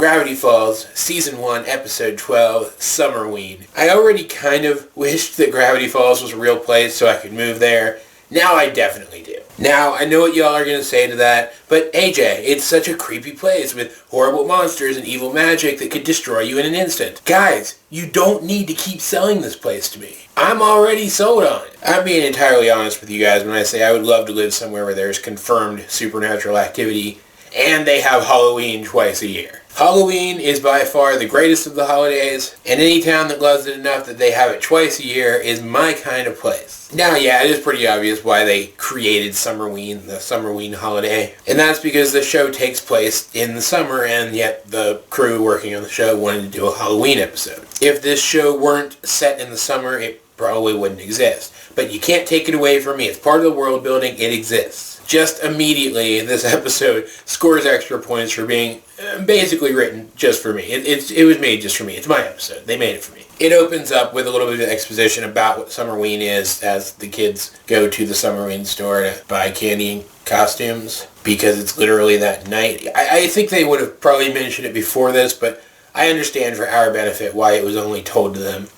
Gravity Falls, Season 1, Episode 12, Summerween. I already kind of wished that Gravity Falls was a real place so I could move there. Now I definitely do. Now, I know what y'all are going to say to that, but AJ, it's such a creepy place with horrible monsters and evil magic that could destroy you in an instant. Guys, you don't need to keep selling this place to me. I'm already sold on it. I'm being entirely honest with you guys when I say I would love to live somewhere where there's confirmed supernatural activity and they have Halloween twice a year. Halloween is by far the greatest of the holidays, and any town that loves it enough that they have it twice a year is my kind of place. Now, yeah, it is pretty obvious why they created Summerween, the Summerween holiday, and that's because the show takes place in the summer, and yet the crew working on the show wanted to do a Halloween episode. If this show weren't set in the summer, it probably wouldn't exist. But you can't take it away from me. It's part of the world building. It exists. Just immediately, this episode scores extra points for being basically written just for me. It was made just for me. It's my episode. They made it for me. It opens up with a little bit of exposition about what Summerween is as the kids go to the Summerween store to buy candy and costumes because it's literally that night. I think they would have probably mentioned it before this, but I understand for our benefit why it was only told to them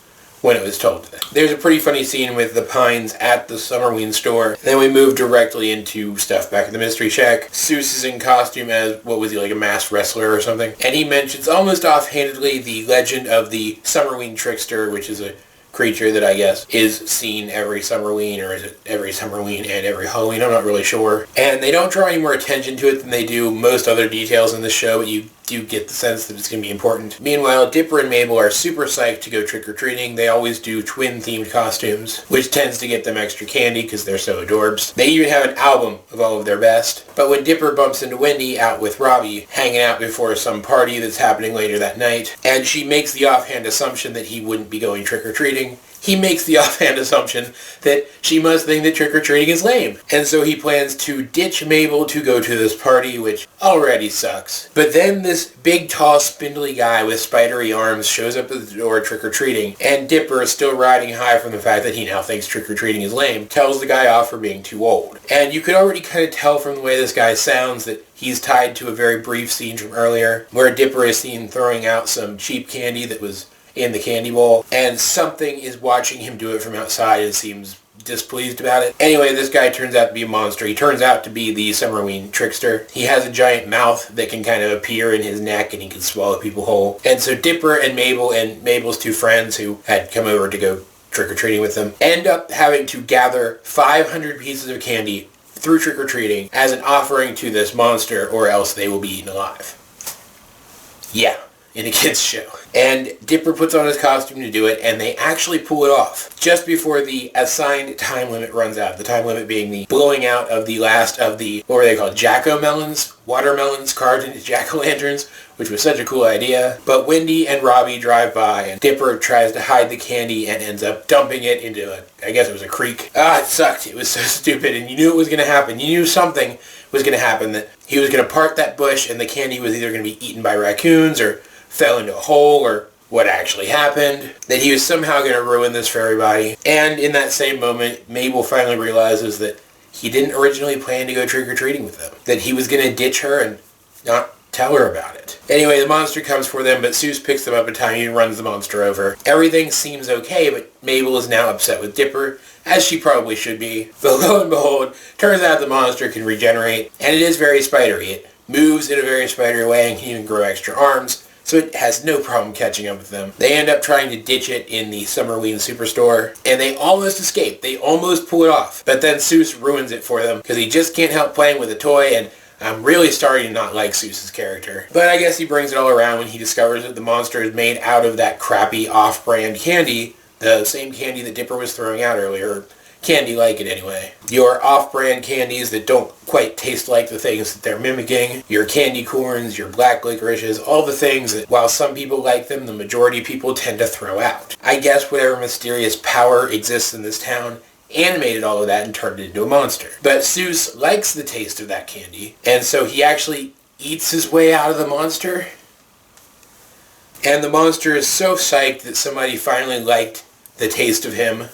when it was told to them. There's a pretty funny scene with the Pines at the Summerween store. Then we move directly into stuff back at the Mystery Shack. Seuss is in costume as, what was he, like a masked wrestler or something? And he mentions almost offhandedly the legend of the Summerween trickster, which is a creature that I guess is seen every Summerween, or is it every Summerween and every Halloween? I'm not really sure. And they don't draw any more attention to it than they do most other details in the show, but you do get the sense that it's going to be important. Meanwhile, Dipper and Mabel are super psyched to go trick-or-treating. They always do twin-themed costumes, which tends to get them extra candy because they're so adorbs. They even have an album of all of their best. But when Dipper bumps into Wendy out with Robbie, hanging out before some party that's happening later that night, and she makes the offhand assumption that he wouldn't be going trick-or-treating, he makes the offhand assumption that she must think that trick-or-treating is lame. And so he plans to ditch Mabel to go to this party, which already sucks. But then this big, tall, spindly guy with spidery arms shows up at the door trick-or-treating, and Dipper, still riding high from the fact that he now thinks trick-or-treating is lame, tells the guy off for being too old. And you could already kind of tell from the way this guy sounds that he's tied to a very brief scene from earlier, where Dipper is seen throwing out some cheap candy that was in the candy bowl, and something is watching him do it from outside and seems displeased about it. Anyway, this guy turns out to be a monster. He turns out to be the Summerween trickster. He has a giant mouth that can kind of appear in his neck, and he can swallow people whole. And so Dipper and Mabel's two friends who had come over to go trick-or-treating with them end up having to gather 500 pieces of candy through trick-or-treating as an offering to this monster, or else they will be eaten alive. Yeah, in a kid's show. And Dipper puts on his costume to do it, and they actually pull it off just before the assigned time limit runs out. The time limit being the blowing out of the last of the, what were they called, jack-o'-melons? Watermelons carved into jack-o'-lanterns, which was such a cool idea. But Wendy and Robbie drive by, and Dipper tries to hide the candy and ends up dumping it into I guess it was a creek. It sucked. It was so stupid, and you knew it was going to happen. You knew something was going to happen, that he was going to part that bush, and the candy was either going to be eaten by raccoons, or fell into a hole, or what actually happened, that he was somehow going to ruin this for everybody. And in that same moment, Mabel finally realizes that he didn't originally plan to go trick-or-treating with them, that he was going to ditch her and not tell her about it. Anyway, the monster comes for them, but Seuss picks them up in time and runs the monster over. Everything seems okay, but Mabel is now upset with Dipper, as she probably should be. But lo and behold, turns out the monster can regenerate, and it is very spidery. It moves in a very spidery way and can even grow extra arms, so it has no problem catching up with them. They end up trying to ditch it in the Summerween Superstore, and they almost escape. They almost pull it off. But then Seuss ruins it for them, because he just can't help playing with a toy, and I'm really starting to not like Seuss's character. But I guess he brings it all around when he discovers that the monster is made out of that crappy off-brand candy, the same candy that Dipper was throwing out earlier. Candy like it anyway. Your off-brand candies that don't quite taste like the things that they're mimicking, your candy corns, your black licorices, all the things that while some people like them, the majority of people tend to throw out. I guess whatever mysterious power exists in this town animated all of that and turned it into a monster. But Seuss likes the taste of that candy, and so he actually eats his way out of the monster. And the monster is so psyched that somebody finally liked the taste of him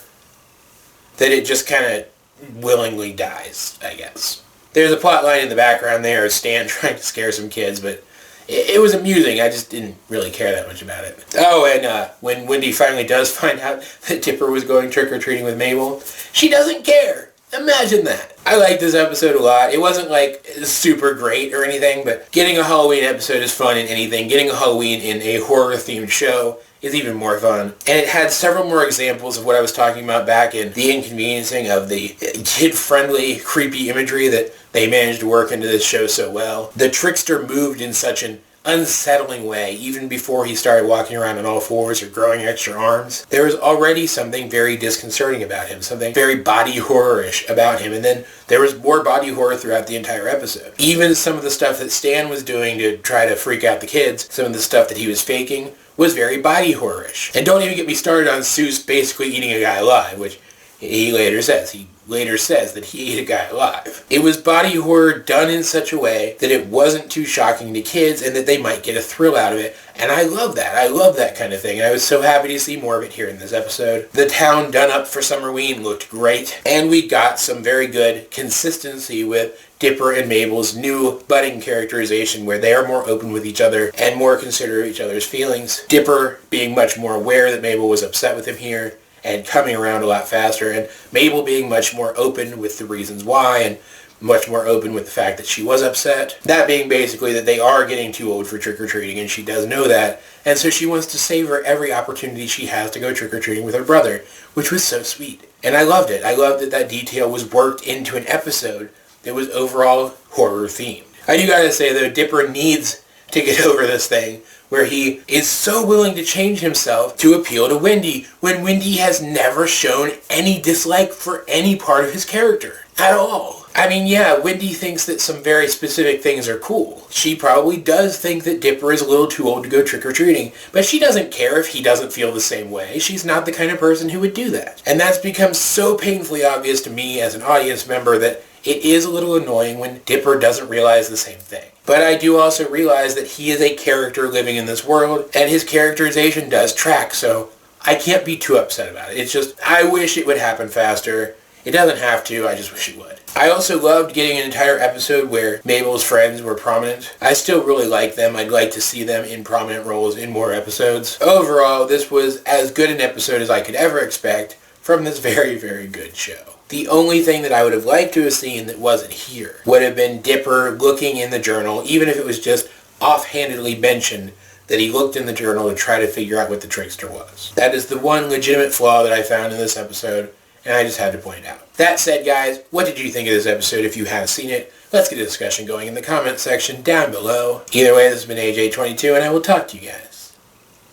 that it just kind of willingly dies, I guess. There's a plot line in the background there of Stan trying to scare some kids, but it was amusing. I just didn't really care that much about it. Oh, and when Wendy finally does find out that Dipper was going trick-or-treating with Mabel, she doesn't care. Imagine that. I liked this episode a lot. It wasn't like super great or anything, but getting a Halloween episode is fun in anything. Getting a Halloween in a horror-themed show is even more fun. And it had several more examples of what I was talking about back in the inconveniencing of the kid-friendly, creepy imagery that they managed to work into this show so well. The trickster moved in such an unsettling way even before he started walking around on all fours or growing extra arms. There was already something very disconcerting about him, something very body horror-ish about him, and then there was more body horror throughout the entire episode. Even some of the stuff that Stan was doing to try to freak out the kids, some of the stuff that he was faking, was very body horror-ish. And don't even get me started on Seuss basically eating a guy alive, which he later says. He later says that he ate a guy alive. It was body horror done in such a way that it wasn't too shocking to kids and that they might get a thrill out of it. And I love that. I love that kind of thing. And I was so happy to see more of it here in this episode. The town done up for Summerween looked great. And we got some very good consistency with Dipper and Mabel's new budding characterization where they are more open with each other and more considerate of each other's feelings. Dipper being much more aware that Mabel was upset with him here and coming around a lot faster, and Mabel being much more open with the reasons why and much more open with the fact that she was upset. That being basically that they are getting too old for trick-or-treating, and she does know that, and so she wants to savor every opportunity she has to go trick-or-treating with her brother, which was so sweet. And I loved it. I loved that that detail was worked into an episode that was overall horror-themed. I do gotta say, though, Dipper needs to get over this thing where he is so willing to change himself to appeal to Wendy when Wendy has never shown any dislike for any part of his character at all. I mean, yeah, Wendy thinks that some very specific things are cool. She probably does think that Dipper is a little too old to go trick-or-treating, but she doesn't care if he doesn't feel the same way. She's not the kind of person who would do that. And that's become so painfully obvious to me as an audience member that it is a little annoying when Dipper doesn't realize the same thing. But I do also realize that he is a character living in this world, and his characterization does track, so I can't be too upset about it. It's just, I wish it would happen faster. It doesn't have to, I just wish it would. I also loved getting an entire episode where Mabel's friends were prominent. I still really like them. I'd like to see them in prominent roles in more episodes. Overall, this was as good an episode as I could ever expect from this very, very good show. The only thing that I would have liked to have seen that wasn't here would have been Dipper looking in the journal, even if it was just offhandedly mentioned that he looked in the journal to try to figure out what the trickster was. That is the one legitimate flaw that I found in this episode, and I just had to point it out. That said, guys, what did you think of this episode if you have seen it? Let's get a discussion going in the comments section down below. Either way, this has been AJ22, and I will talk to you guys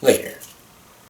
later.